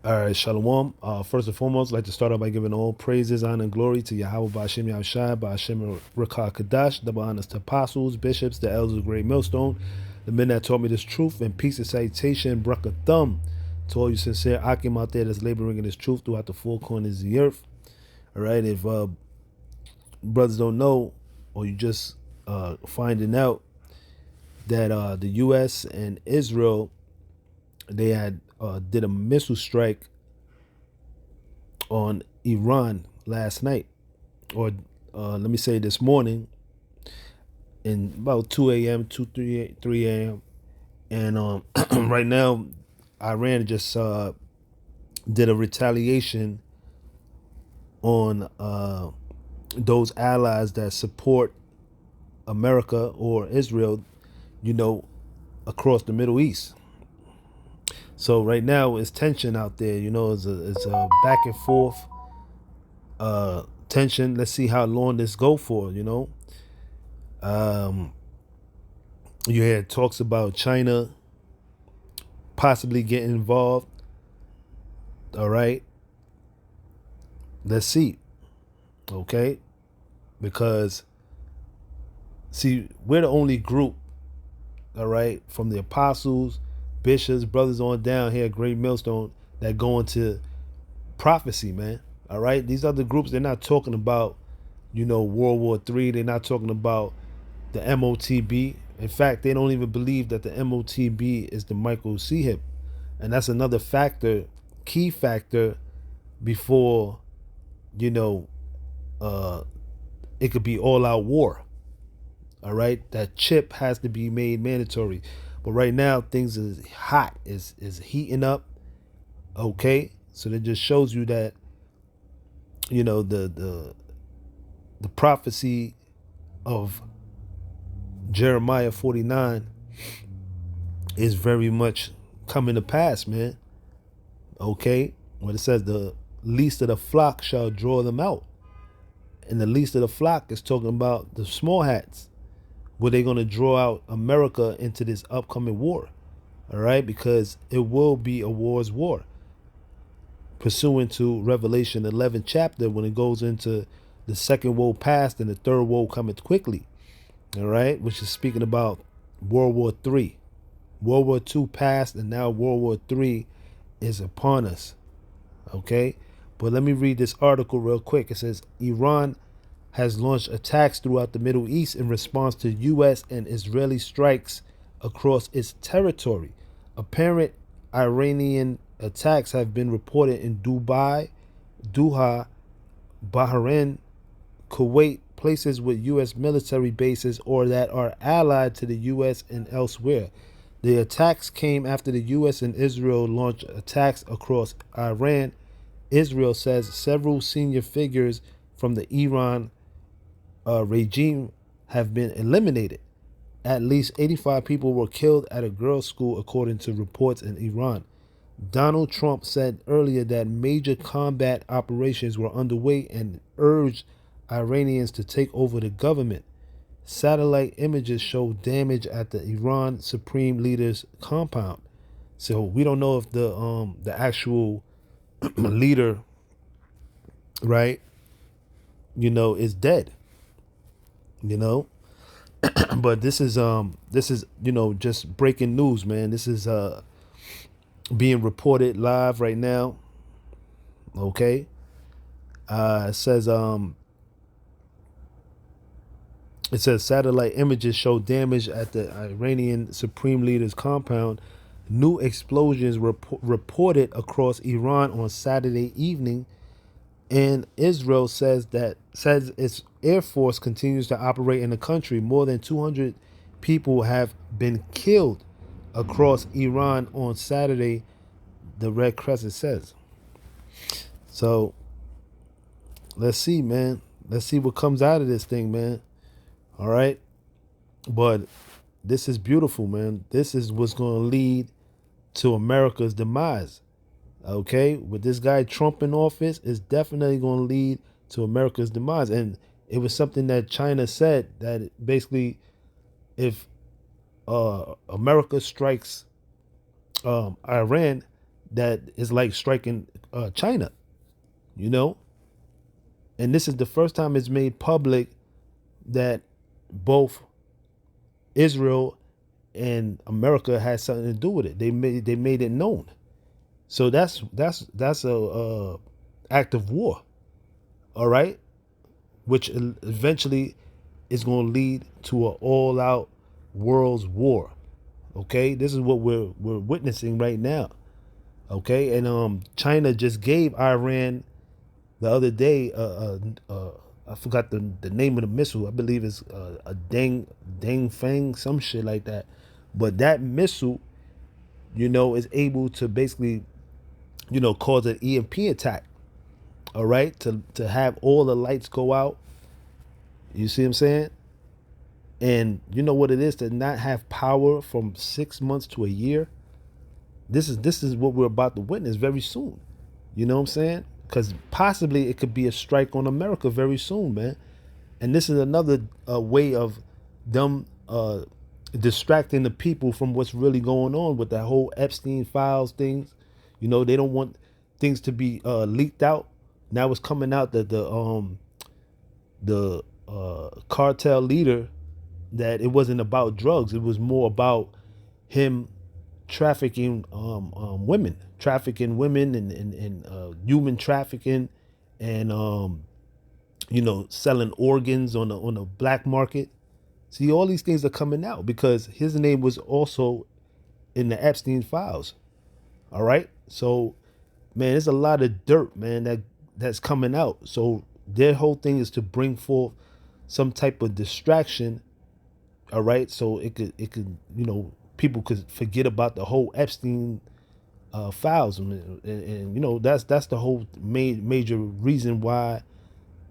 All right, Shalom. First and foremost, I'd like to start off by giving all praises, honor, and glory to Yahweh Ba'ashem Yahushai, Ba'ashem Rakah Kadash, double honors to apostles, bishops, the elders of Great Millstone, the men that taught me this truth, and peace and salutation, Bracha Thumb, to all you sincere Akim out there that's laboring in this truth throughout the four corners of the earth. All right, if brothers don't know, or you just finding out that the U.S. and Israel, they had did a missile strike on Iran last night, or let me say this morning, in about 2 a.m., 2, 3 a.m. And right now, Iran just did a retaliation on those allies that support America or Israel, you know, across the Middle East. So right now, it's tension out there. It's a back and forth tension. Let's see how long this go for. Um, you had talks about China possibly getting involved. All right, let's see. Okay, because see, we're the only group. All right, from the apostles, bishops, brothers on down here at Great Millstone that go into prophecy, man. All right, these other groups, they're not talking about, World War III. They're not talking about the MOTB. In fact, they don't even believe that the MOTB is the Michael C. hip. And that's another factor, key factor, before, you know, uh, it could be all out war. All right. That chip has to be made mandatory. But right now, things is hot, is heating up. Okay. So that just shows you that, the prophecy of Jeremiah 49 is very much coming to pass, man. Okay? When it says the least of the flock shall draw them out. And the least of the flock is talking about the small hats, where they're going to draw out America into this upcoming war. All right? Because it will be a war's war. Pursuant to Revelation 11 chapter, when it goes into the second woe past and the third woe cometh quickly. All right? Which is speaking about World War III. World War II passed, and now World War III is upon us. Okay? But let me read this article real quick. It says Iran has launched attacks throughout the Middle East in response to U.S. and Israeli strikes across its territory. Apparent Iranian attacks have been reported in Dubai, Doha, Bahrain, Kuwait, places with U.S. military bases or that are allied to the U.S. and elsewhere. The attacks came after the U.S. and Israel launched attacks across Iran. Israel says several senior figures from the Iran regime have been eliminated. At least 85 people were killed at a girls' school, according to reports in Iran. Donald Trump said earlier that major combat operations were underway and urged Iranians to take over the government. Satellite images show damage at the Iran Supreme Leader's compound. So we don't know if the actual leader, right, is dead. You know, but this is just breaking news, man. This is being reported live right now. Okay, it says satellite images show damage at the Iranian Supreme Leader's compound. New explosions were reported across Iran on Saturday evening, and Israel says its air force continues to operate in the country. More than 200 people have been killed across Iran on Saturday, the Red Crescent says. So let's see, man. Let's see what comes out of this thing, man. All right. But this is beautiful, man. This is what's going to lead to America's demise. Okay. With this guy Trump in office, it's definitely going to lead to America's demise. And it was something that China said, that basically if America strikes Iran, that is like striking China, you know? And this is the first time it's made public that both Israel and America had something to do with it. They made it known. So that's a act of war, all right, which eventually is going to lead to an all-out world's war. Okay, this is what we're witnessing right now. Okay, and China just gave Iran the other day. I forgot the name of the missile. I believe it's a Dang Fang, some shit like that. But that missile, is able to basically, cause an EMP attack. All right, to have all the lights go out. You see what I'm saying? And you know what it is to not have power from 6 months to a year. This is what we're about to witness very soon. You know what I'm saying? Because possibly it could be a strike on America very soon, man. And this is another way of them distracting the people from what's really going on with that whole Epstein files things. They don't want things to be leaked out. Now it's coming out that the cartel leader, that it wasn't about drugs. It was more about him trafficking women and human trafficking, and selling organs on the black market. See, all these things are coming out because his name was also in the Epstein files. All right, so man, there's a lot of dirt, man, that's coming out. So their whole thing is to bring forth some type of distraction. All right, so it could people could forget about the whole Epstein files, and that's the whole major reason why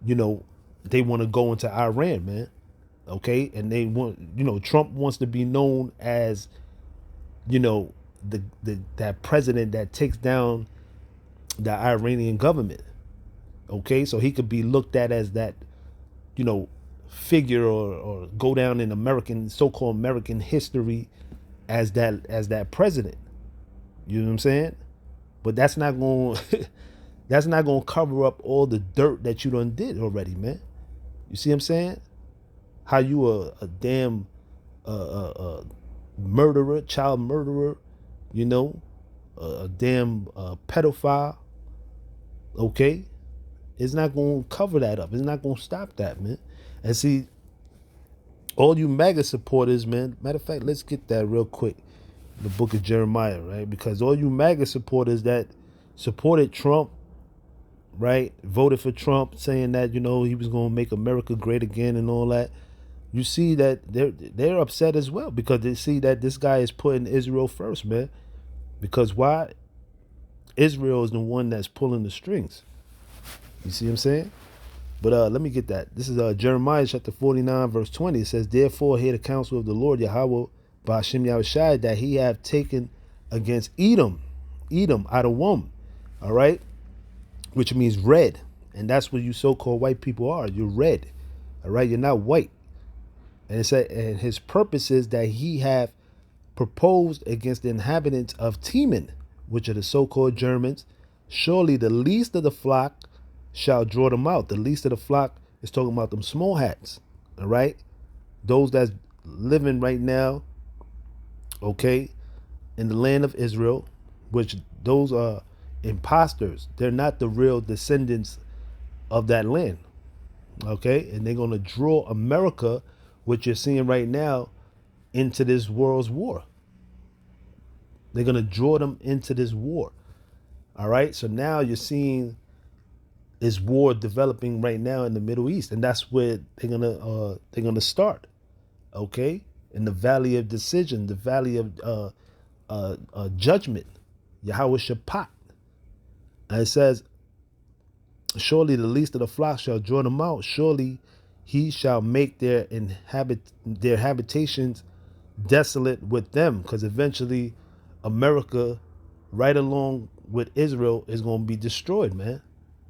they want to go into Iran, man. Okay, and they want Trump wants to be known as the that president that takes down the Iranian government. Okay, so he could be looked at as that figure, or go down in American, so-called American history, as that president. You know what I'm saying? But that's not going that's not going to cover up all the dirt that you done did already, man. You see what I'm saying? How you a damn murderer, child murderer, a damn pedophile. Okay? It's not going to cover that up. It's not going to stop that, man. And see, all you MAGA supporters, man, matter of fact, let's get that real quick. The book of Jeremiah, right? Because all you MAGA supporters that supported Trump, right, voted for Trump, saying that, he was going to make America great again and all that, you see that they're upset as well, because they see that this guy is putting Israel first, man. Because why? Israel is the one that's pulling the strings. You see what I'm saying? But let me get that. This is Jeremiah chapter 49, verse 20. It says, "Therefore hear the counsel of the Lord Yahweh Ba'ashem Yahushai, that he have taken against Edom Adawam," all right, which means red. And that's what you so-called white people are. You're red, all right? You're not white. And it said, and his purpose is that he have proposed against the inhabitants of Teman, which are the so-called Germans. Surely the least of the flock shall draw them out. The least of the flock is talking about them small hats, all right? Those that's living right now, okay, in the land of Israel, which those are imposters. They're not the real descendants of that land, okay? And they're going to draw America, which you're seeing right now, into this world's war. They're going to draw them into this war, all right? So now you're seeing this war developing right now in the Middle East, and that's where they're gonna start, okay? In the valley of decision, the valley of judgment, Yahweh Shaphat. And it says, "Surely the least of the flock shall draw them out. Surely he shall make their habitations desolate with them," because eventually America, right along with Israel, is going to be destroyed, man.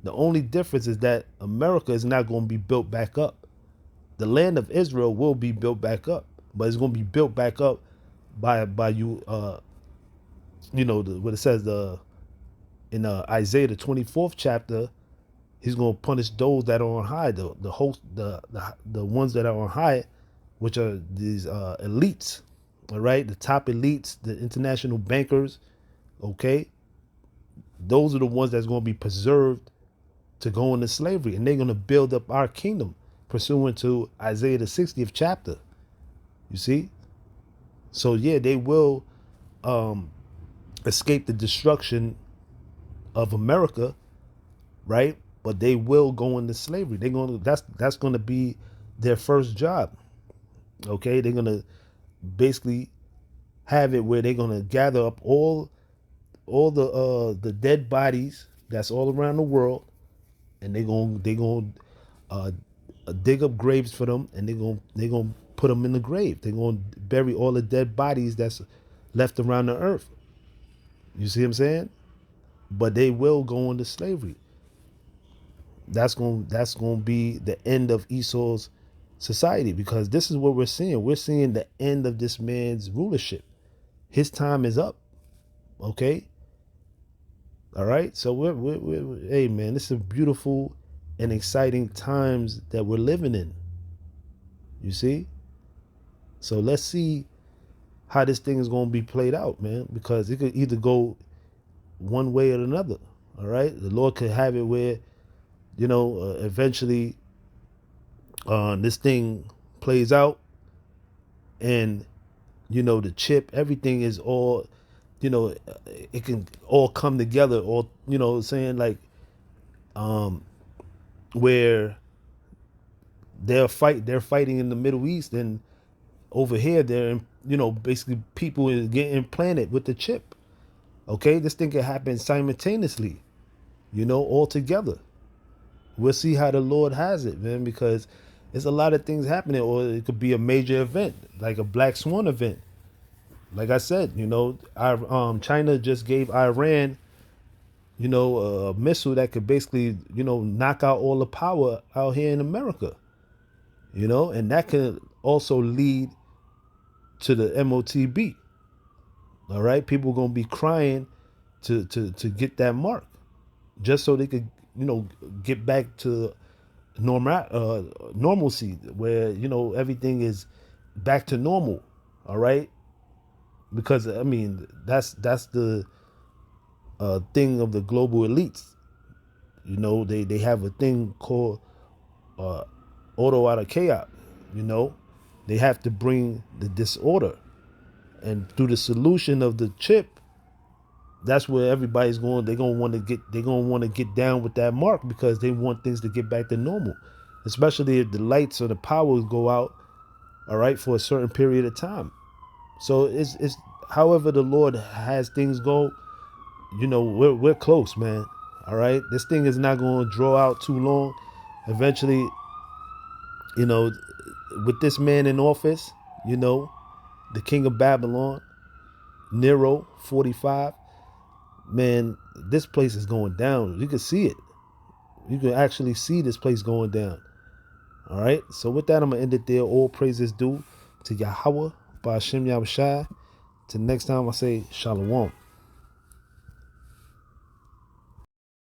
The only difference is that America is not going to be built back up. The land of Israel will be built back up, but it's going to be built back up by you. What it says, the in Isaiah the 24th chapter, he's going to punish those that are on high, the host, the ones that are on high, which are these elites, all right, the top elites, the international bankers, okay. Those are the ones that's going to be preserved to go into slavery, and they're going to build up our kingdom pursuant to Isaiah the 60th chapter. You see? So yeah, they will escape the destruction of America, right? But they will go into slavery. They're going to that's going to be their first job. Okay? They're going to basically have it where they're going to gather up all the dead bodies that's all around the world, and they going dig up graves for them, and they going to put them in the grave. They're going to bury all the dead bodies that's left around the earth. You see what I'm saying? But they will go into slavery. That's going to be the end of Esau's society, because this is what we're seeing. We're seeing the end of this man's rulership. His time is up. Okay? All right? So we're hey man, this is beautiful and exciting times that we're living in. You see? So let's see how this thing is going to be played out, man, because it could either go one way or another. All right? The Lord could have it where, eventually this thing plays out, and the chip, everything is all, it can all come together, or saying like where they're fighting in the Middle East, and over here they're basically people is getting implanted with the chip. Okay, this thing can happen simultaneously, all together. We'll see how the Lord has it, man, because there's a lot of things happening, or it could be a major event, like a Black Swan event. Like I said, China just gave Iran, a missile that could basically, knock out all the power out here in America, and that could also lead to the MOTB. All right, people are gonna be crying to get that mark, just so they could, get back to normalcy, where everything is back to normal. All right, because I mean that's the thing of the global elites. They have a thing called order out of chaos. They have to bring the disorder, and through the solution of the chip, that's where everybody's going. They're gonna want to get down with that mark, because they want things to get back to normal, especially if the lights or the power go out, all right, for a certain period of time. So it's however the Lord has things go. We're close, man. All right, this thing is not going to draw out too long. Eventually, with this man in office, the king of Babylon, Nero, 45, man, this place is going down. You can see it. You can actually see this place going down. All right. So with that, I'm gonna end it there. All praises due to Yahweh, Ba'ashem Yahushai. Till next time, I say Shalom.